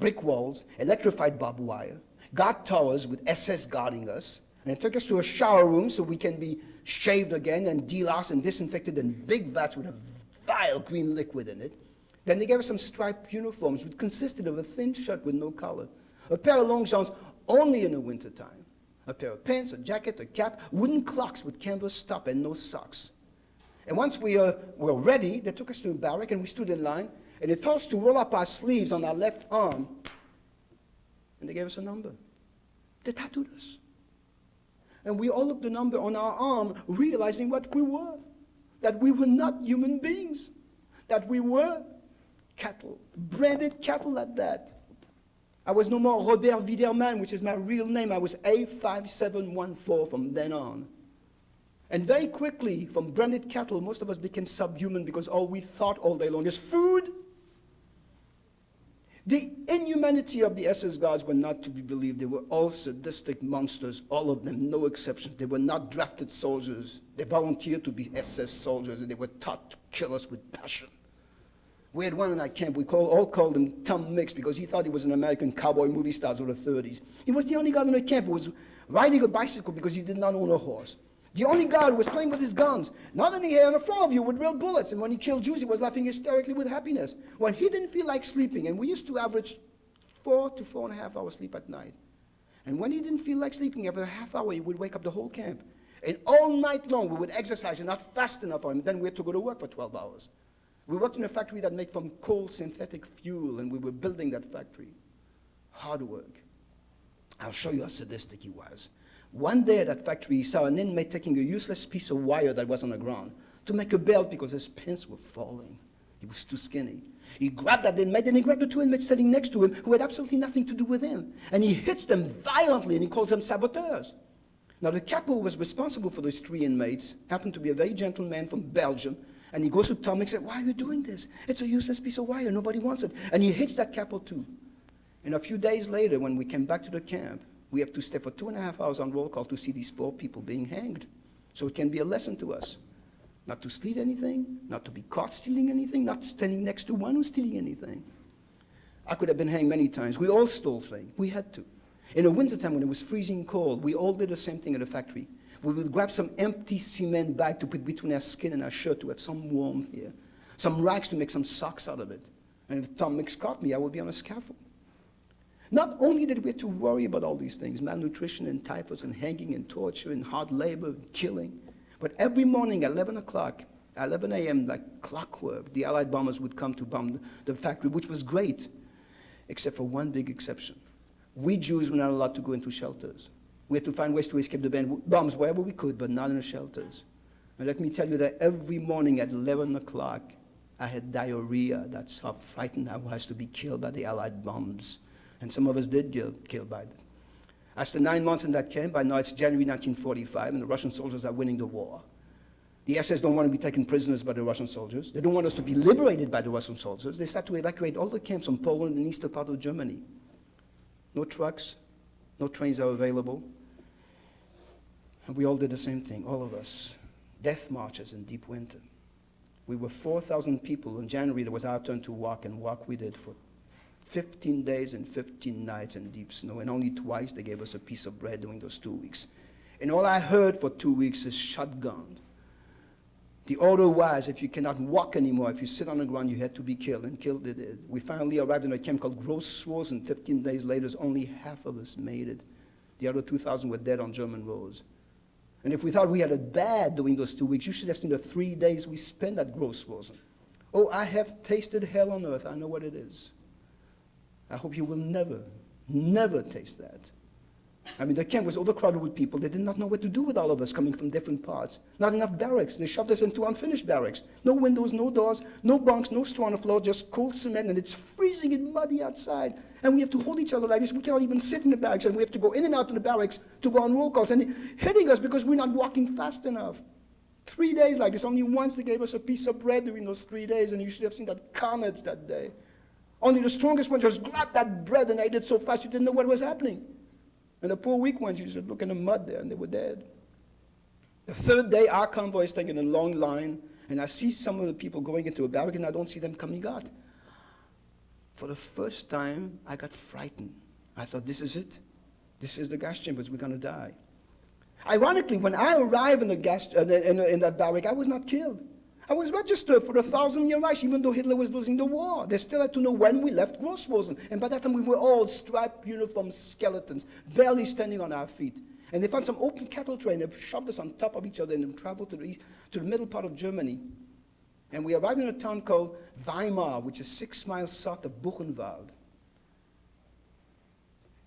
brick walls, electrified barbed wire, guard towers with SS guarding us, and it took us to a shower room so we can be shaved again and deloused and disinfected in big vats with a vile green liquid in it. Then they gave us some striped uniforms, which consisted of a thin shirt with no collar, a pair of long johns only in the wintertime, a pair of pants, a jacket, a cap, wooden clocks with canvas top and no socks. And once we were ready, they took us to a barrack and we stood in line. And they told us to roll up our sleeves on our left arm. And they gave us a number. They tattooed us. And we all looked the number on our arm, realizing what we were. That we were not human beings. That we were cattle. Branded cattle at that. I was no more Robert Widerman, which is my real name. I was A5714 from then on. And very quickly, from branded cattle, most of us became subhuman because all we thought all day long is food. The inhumanity of the SS guards were not to be believed. They were all sadistic monsters, all of them, no exceptions. They were not drafted soldiers. They volunteered to be SS soldiers, and they were taught to kill us with passion. We had one in our camp. We all called him Tom Mix because he thought he was an American cowboy movie star of the 30s. He was the only guy in the camp who was riding a bicycle because he did not own a horse. The only guy who was playing with his guns, not any hair in front of you with real bullets. And when he killed Jews, he was laughing hysterically with happiness. When he didn't feel like sleeping, and we used to average 4 to 4.5 hours sleep at night. And when he didn't feel like sleeping, after a half hour, he would wake up the whole camp. And all night long, we would exercise and not fast enough for him. Then we had to go to work for 12 hours. We worked in a factory that made from coal synthetic fuel, and we were building that factory. Hard work. I'll show you how sadistic he was. One day at that factory, he saw an inmate taking a useless piece of wire that was on the ground to make a belt because his pants were falling. He was too skinny. He grabbed that inmate, and he grabbed the two inmates standing next to him who had absolutely nothing to do with him. And he hits them violently, and he calls them saboteurs. Now, the capo who was responsible for those 3 inmates happened to be a very gentle man from Belgium. And he goes to Tom and says, "Why are you doing this? It's a useless piece of wire. Nobody wants it." And he hits that capo too. And a few days later, when we came back to the camp, we have to stay for 2.5 hours on roll call to see these 4 people being hanged. So it can be a lesson to us. Not to steal anything, not to be caught stealing anything, not standing next to one who's stealing anything. I could have been hanged many times. We all stole things. We had to. In the wintertime when it was freezing cold, we all did the same thing at the factory. We would grab some empty cement bag to put between our skin and our shirt to have some warmth here. Some rags to make some socks out of it. And if Tom Mix caught me, I would be on a scaffold. Not only did we have to worry about all these things, malnutrition and typhus and hanging and torture and hard labor and killing, but every morning at 11 o'clock, 11 a.m., like clockwork, the Allied bombers would come to bomb the factory, which was great, except for one big exception. We Jews were not allowed to go into shelters. We had to find ways to escape the bombs wherever we could, but not in the shelters. And let me tell you that every morning at 11 o'clock, I had diarrhea. That's how frightened I was to be killed by the Allied bombs. And some of us did get killed by it. After 9 months in that camp, by now it's January 1945, and the Russian soldiers are winning the war. The SS don't want to be taken prisoners by the Russian soldiers. They don't want us to be liberated by the Russian soldiers. They start to evacuate all the camps from Poland and eastern part of Germany. No trucks, no trains are available. And we all did the same thing, all of us. Death marches in deep winter. We were 4,000 people. In January, it was our turn to walk, and walk we did for 15 days and 15 nights in deep snow, and only twice they gave us a piece of bread during those 2 weeks. And all I heard for 2 weeks is shotgun. The order was, if you cannot walk anymore, if you sit on the ground, you had to be killed, and killed they did. We finally arrived in a camp called Grossrosen, and 15 days later, only half of us made it. The other 2,000 were dead on German roads. And if we thought we had it bad during those 2 weeks, you should have seen the 3 days we spent at Grossrosen. Oh, I have tasted hell on earth. I know what it is. I hope you will never, never taste that. I mean, the camp was overcrowded with people. They did not know what to do with all of us coming from different parts. Not enough barracks. They shoved us into unfinished barracks. No windows, no doors, no bunks, no straw on the floor, just cold cement, and it's freezing and muddy outside. And we have to hold each other like this. We cannot even sit in the barracks, and we have to go in and out of the barracks to go on roll calls, and hitting us because we're not walking fast enough. 3 days like this. Only once they gave us a piece of bread during those 3 days, and you should have seen that carnage that day. Only the strongest one just grabbed that bread and ate it so fast you didn't know what was happening. And the poor weak ones, you should look in the mud there, and they were dead. The 3rd day, our convoy is taking a long line, and I see some of the people going into a barrack, and I don't see them coming out. For the first time, I got frightened. I thought, this is it. This is the gas chambers. We're going to die. Ironically, when I arrived in that barrack, I was not killed. I was registered for the 1,000-year Reich, even though Hitler was losing the war. They still had to know when we left Grossrosen. And by that time, we were all striped uniform skeletons, barely standing on our feet. And they found some open cattle train. They shoved us on top of each other and traveled to the middle part of Germany. And we arrived in a town called Weimar, which is 6 miles south of Buchenwald.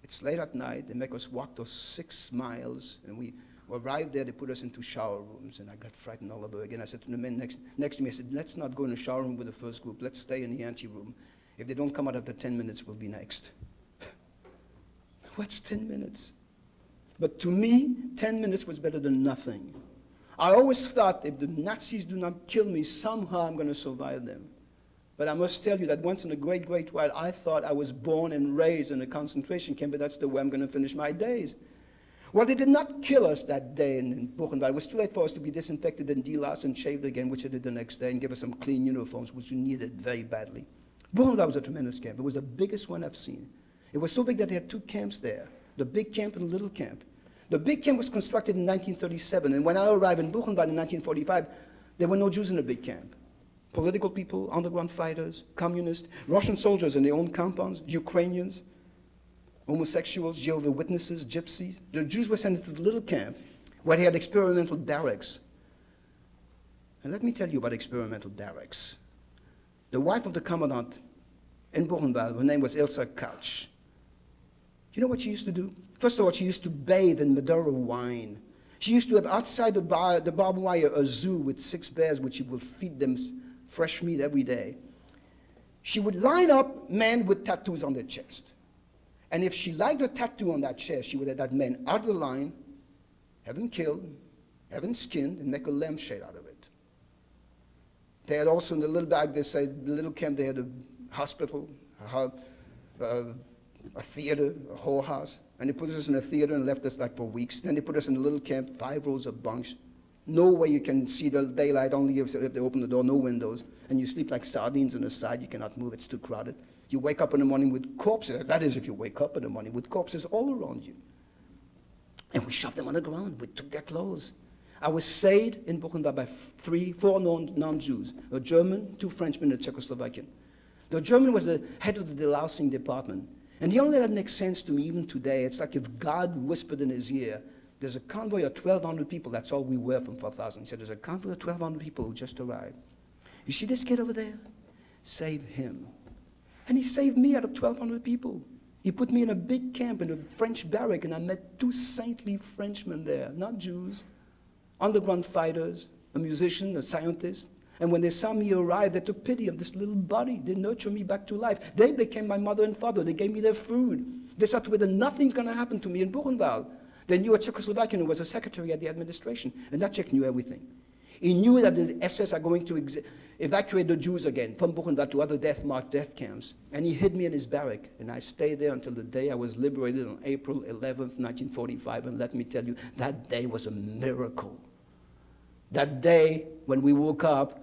It's late at night. They make us walk those 6 miles. And we arrived there. They put us into shower rooms. And I got frightened all over again. I said to the men next to me, I said, let's not go in the shower room with the first group. Let's stay in the anteroom. If they don't come out after 10 minutes, we'll be next. What's 10 minutes? But to me, 10 minutes was better than nothing. I always thought if the Nazis do not kill me, somehow I'm going to survive them. But I must tell you that once in a great, great while, I thought I was born and raised in a concentration camp, but that's the way I'm going to finish my days. Well, they did not kill us that day in Buchenwald. It was too late for us to be disinfected and deloused and shaved again, which I did the next day, and give us some clean uniforms, which we needed very badly. Buchenwald was a tremendous camp. It was the biggest one I've seen. It was so big that they had 2 camps there, the big camp and the little camp. The big camp was constructed in 1937, and when I arrived in Buchenwald in 1945, there were no Jews in the big camp. Political people, underground fighters, communists, Russian soldiers in their own compounds, Ukrainians, homosexuals, Jehovah's Witnesses, gypsies. The Jews were sent to the little camp where they had experimental barracks. And let me tell you about experimental barracks. The wife of the commandant in Buchenwald, her name was Ilsa Couch. You know what she used to do? First of all, she used to bathe in Madeira wine. She used to have outside the barbed wire a zoo with 6 bears, which she would feed them fresh meat every day. She would line up men with tattoos on their chest. And if she liked a tattoo on that chest, she would have that man out of the line, have him killed, have him skinned, and make a lampshade out of it. They had also in the little bag, they said, the little camp, they had a hospital, a theater, a whorehouse. And they put us in a theater and left us like for weeks. Then they put us in a little camp, 5 rows of bunks. No way you can see the daylight, only if they open the door, no windows. And you sleep like sardines on the side, you cannot move, it's too crowded. You wake up in the morning with corpses, that is if you wake up in the morning with corpses all around you. And we shoved them on the ground, we took their clothes. I was saved in Buchenwald by 4 non-Jews, a German, 2 Frenchmen, and a Czechoslovakian. The German was the head of the delousing department. And the only way that makes sense to me even today, it's like if God whispered in his ear, there's a convoy of 1,200 people, that's all we were from 4,000. He said, there's a convoy of 1,200 people who just arrived. You see this kid over there? Save him. And he saved me out of 1,200 people. He put me in a big camp in a French barrack, and I met 2 saintly Frenchmen there, not Jews, underground fighters, a musician, a scientist. And when they saw me arrive, they took pity of this little body. They nurtured me back to life. They became my mother and father. They gave me their food. They saw to it that nothing's going to happen to me in Buchenwald. They knew a Czechoslovakian who was a secretary at the administration, and that Czech knew everything. He knew that the SS are going to evacuate the Jews again from Buchenwald to other death camps. And he hid me in his barrack, and I stayed there until the day I was liberated on April 11th, 1945. And let me tell you, that day was a miracle. That day, when we woke up,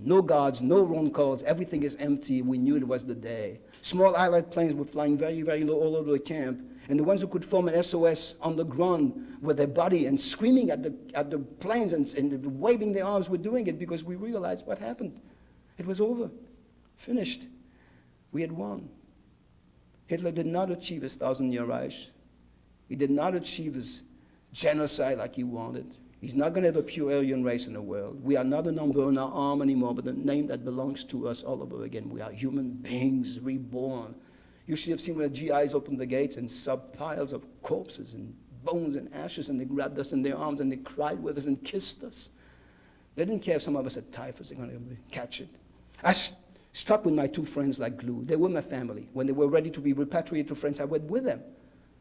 no guards, no roll calls, everything is empty. We knew it was the day. Small Allied planes were flying very, very low all over the camp. And the ones who could form an SOS on the ground with their body and screaming at the planes and waving their arms were doing it because we realized what happened. It was over, finished. We had won. Hitler did not achieve his 1,000-year Reich. He did not achieve his genocide like he wanted. He's not going to have a pure Aryan race in the world. We are not a number on our arm anymore, but a name that belongs to us all over again. We are human beings reborn. You should have seen when the GIs opened the gates and saw piles of corpses and bones and ashes, and they grabbed us in their arms and they cried with us and kissed us. They didn't care if some of us had typhus, they're going to catch it. I stuck with my 2 friends like glue. They were my family. When they were ready to be repatriated to France, I went with them.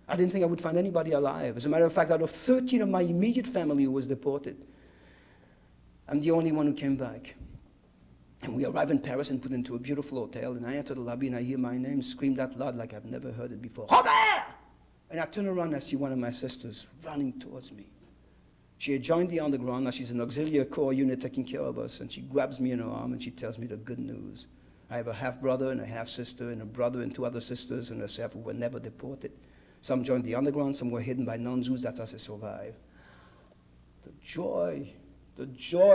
I didn't think I would find anybody alive. As a matter of fact, out of 13 of my immediate family who was deported, I'm the only one who came back. And we arrived in Paris and put into a beautiful hotel, and I enter the lobby and I hear my name screamed out loud like I've never heard it before. Hogan! And I turn around and I see one of my sisters running towards me. She had joined the underground. Now she's an auxiliary corps unit taking care of us, and she grabs me in her arm and she tells me the good news. I have a half-brother and a half-sister and a brother and 2 other sisters and herself who were never deported. Some joined the underground, some were hidden by non-Jews, that's how they survived. The joy.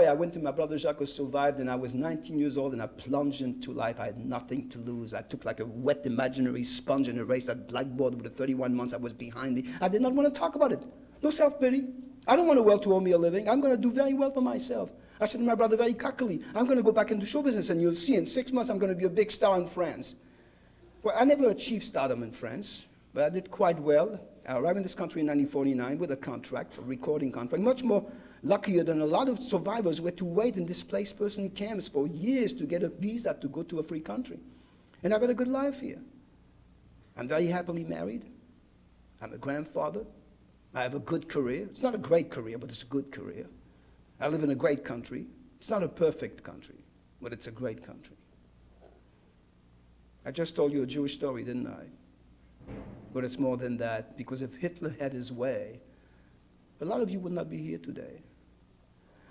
I went to my brother Jacques who survived, and I was 19 years old, and I plunged into life. I had nothing to lose. I took like a wet imaginary sponge and erased that blackboard with the 31 months I was behind me. I did not want to talk about it. No self-pity. I don't want the world to owe me a living. I'm going to do very well for myself. I said to my brother very cockily, I'm going to go back into show business, and you'll see in 6 months I'm going to be a big star in France. Well, I never achieved stardom in France, but I did quite well. I arrived in this country in 1949 with a contract, a recording contract, much more luckier than a lot of survivors who had to wait in displaced person camps for years to get a visa to go to a free country. And I've had a good life here. I'm very happily married. I'm a grandfather. I have a good career. It's not a great career, but it's a good career. I live in a great country. It's not a perfect country, but it's a great country. I just told you a Jewish story, didn't I? But it's more than that, because if Hitler had his way, a lot of you would not be here today.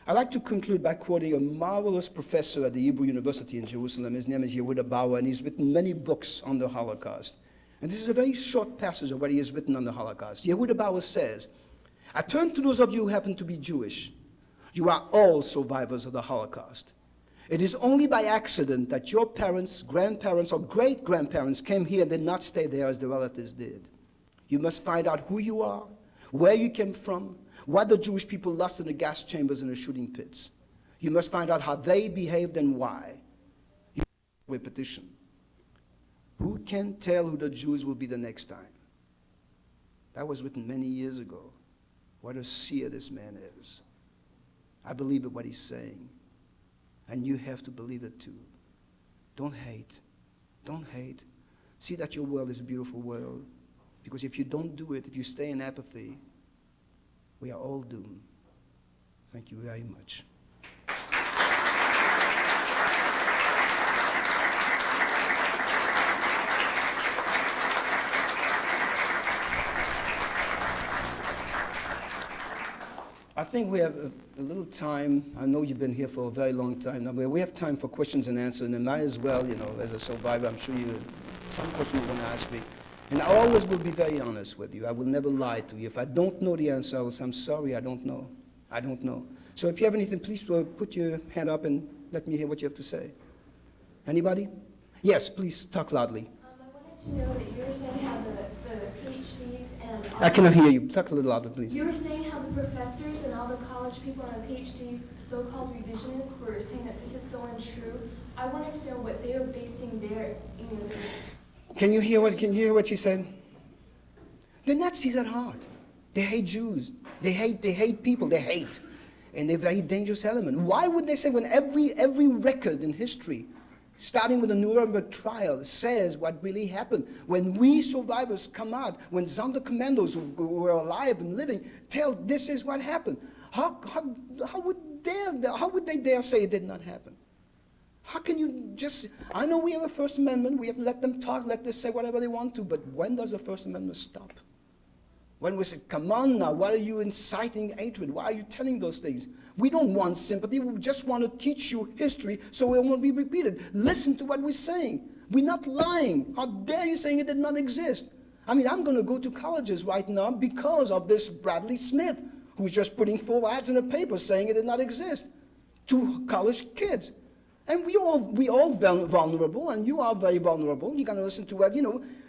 I'd like to conclude by quoting a marvelous professor at the Hebrew University in Jerusalem. His name is Yehuda Bauer, and he's written many books on the Holocaust. And this is a very short passage of what he has written on the Holocaust. Yehuda Bauer says, I turn to those of you who happen to be Jewish. You are all survivors of the Holocaust. It is only by accident that your parents, grandparents, or great-grandparents came here and did not stay there as the relatives did. You must find out who you are, where you came from, what the Jewish people lost in the gas chambers and the shooting pits. You must find out how they behaved and why. Repetition. Who can tell who the Jews will be the next time? That was written many years ago. What a seer this man is. I believe in what he's saying. And you have to believe it too. Don't hate. Don't hate. See that your world is a beautiful world. Because if you don't do it, if you stay in apathy, we are all doomed. Thank you very much. I think we have a little time. I know you've been here for a very long time now, but we have time for questions and answers, and might as well, as a survivor, I'm sure some questions you're going to ask me. And I always will be very honest with you. I will never lie to you. If I don't know the answer, I will say, I'm sorry, I don't know. I don't know. So if you have anything, please put your hand up and let me hear what you have to say. Anybody? Yes, please talk loudly. I wanted to know that you were saying how the PhDs and... I cannot hear you. Talk a little louder, please. You were saying how the professors and all the college people and the PhDs, so-called revisionists, were saying that this is so untrue. I wanted to know what they were basing their... Can you hear what she said? The Nazis at heart. They hate Jews. They hate people. They hate. And they're a very dangerous element. Why would they say when every record in history, starting with the Nuremberg trial, says what really happened? When we survivors come out, when Sonderkommandos who were alive and living tell this is what happened, how would they dare say it did not happen? How can you just, I know we have a First Amendment, we have to let them talk, let them say whatever they want to, but when does the First Amendment stop? When we say, come on now, why are you inciting hatred? Why are you telling those things? We don't want sympathy, we just want to teach you history so it won't be repeated. Listen to what we're saying. We're not lying. How dare you saying it did not exist? I mean, I'm going to go to colleges right now because of this Bradley Smith, who's just putting full ads in the paper saying it did not exist to college kids. And we all vulnerable, and you are very vulnerable. You're going to listen to what,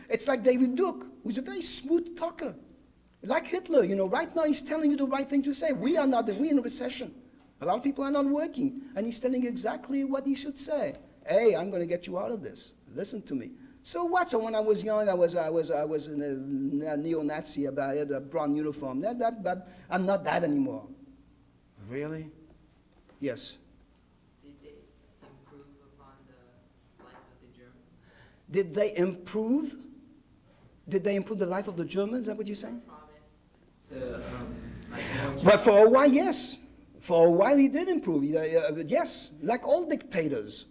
it's like David Duke, who's a very smooth talker. Like Hitler, right now he's telling you the right thing to say. We're in a recession. A lot of people are not working, and he's telling exactly what he should say. Hey, I'm going to get you out of this. Listen to me. So what? So when I was young, I was in a neo-Nazi. I had a brown uniform. But I'm not that anymore. Really? Yes. Did they improve? Did they improve the life of the Germans? Is that what you're saying? But for a while, yes. For a while, he did improve. Yes, like all dictators,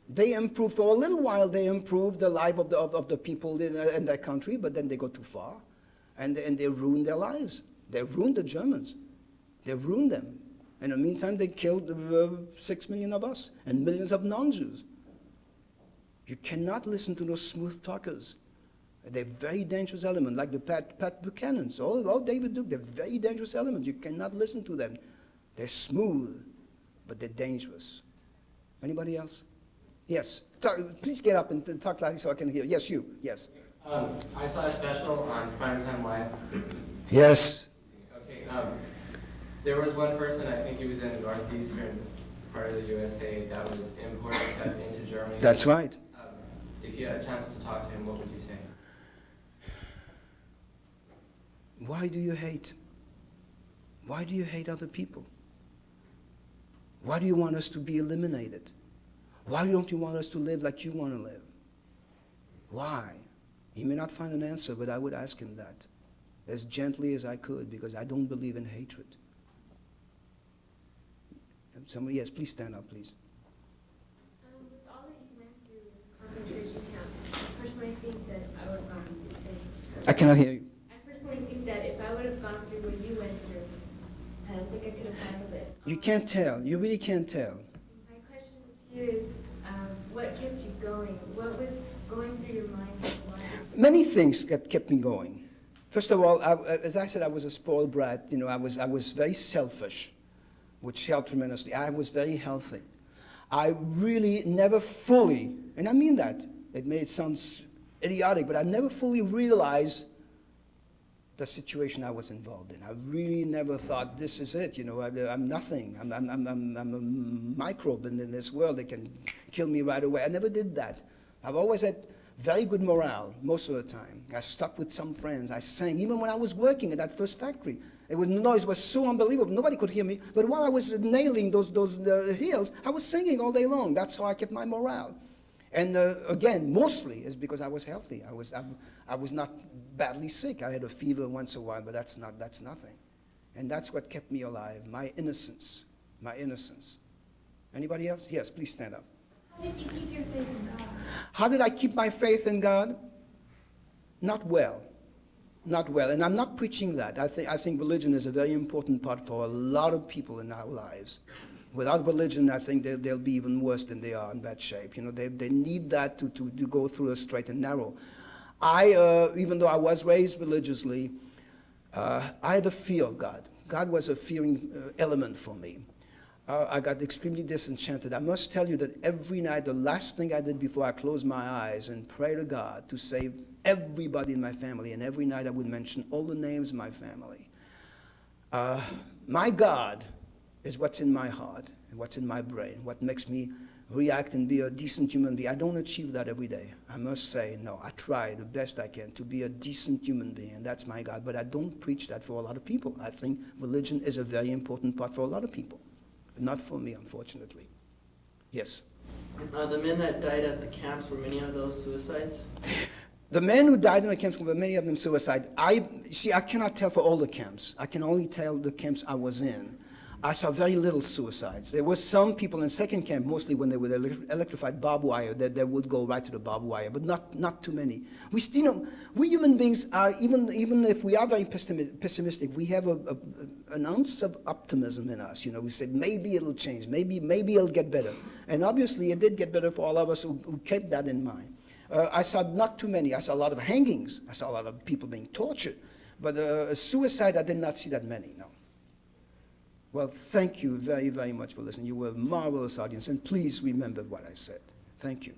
they improved. For a little while, they improved the life of the people in their country, but then they go too far, and they ruined their lives. They ruined the Germans. They ruined them. In the meantime, they killed 6 million of us and millions of non-Jews. You cannot listen to those smooth talkers. They're very dangerous elements, like the Pat Buchanans, or David Duke. They're very dangerous elements. You cannot listen to them. They're smooth, but they're dangerous. Anybody else? Yes. Please get up and talk loudly so I can hear. Yes, you. Yes. I saw a special on Primetime Live. Yes. Okay. There was one person, I think he was in the northeastern part of the USA, that was imported into Germany. That's right. If you had a chance to talk to him, what would you say? Why do you hate? Why do you hate other people? Why do you want us to be eliminated? Why don't you want us to live like you want to live? Why? He may not find an answer, but I would ask him that as gently as I could, because I don't believe in hatred. Somebody, yes, please stand up, please. With all that you went through concentration camps, I personally think that I would have gone through the same. I cannot hear you. I personally think that if I would have gone through what you went through, I don't think I could have handled it. You can't tell. You really can't tell. My question to you is, what kept you going? What was going through your mind? Many things kept me going. First of all, as I said, I was a spoiled brat. You know, I was very selfish, which helped tremendously. I was very healthy. I really never fully, and I mean that, it sounds idiotic, but I never fully realized the situation I was involved in. I really never thought, this is it, you know, I'm nothing. I'm a microbe in this world. They can kill me right away. I never did that. I've always had very good morale most of the time. I stuck with some friends. I sang, even when I was working at that first factory. The noise was so unbelievable. Nobody could hear me. But while I was nailing those heels, I was singing all day long. That's how I kept my morale. And again, mostly is because I was healthy. I was not badly sick. I had a fever once in a while, but that's nothing. And that's what kept me alive, my innocence, my innocence. Anybody else? Yes, please stand up. How did you keep your faith in God? How did I keep my faith in God? Not well. Not well. And I'm not preaching that. I think religion is a very important part for a lot of people in our lives. Without religion, I think they'll be even worse than they are, in bad shape. You know, they need that to go through a straight and narrow. Even though I was raised religiously, I had a fear of God. God was a fearing element for me. I got extremely disenchanted. I must tell you that every night, the last thing I did before I closed my eyes and pray to God to save everybody in my family, and every night I would mention all the names of my family. My God is what's in my heart and what's in my brain, what makes me react and be a decent human being. I don't achieve that every day. I must say, no, I try the best I can to be a decent human being, and that's my God. But I don't preach that for a lot of people. I think religion is a very important part for a lot of people. Not for me, unfortunately. Yes? The men that died at the camps, were many of those suicides? The men who died in the camps were many of them suicide. I cannot tell for all the camps. I can only tell the camps I was in. I saw very little suicides. There were some people in second camp, mostly when they were electrified barbed wire, that they would go right to the barbed wire, but not too many. We human beings are, even if we are very pessimistic, we have an ounce of optimism in us. You know, we said maybe it'll change, maybe it'll get better, and obviously it did get better for all of us who kept that in mind. I saw not too many. I saw a lot of hangings. I saw a lot of people being tortured, but suicide I did not see that many. No. Well, thank you very, very much for listening. You were a marvelous audience, and please remember what I said. Thank you.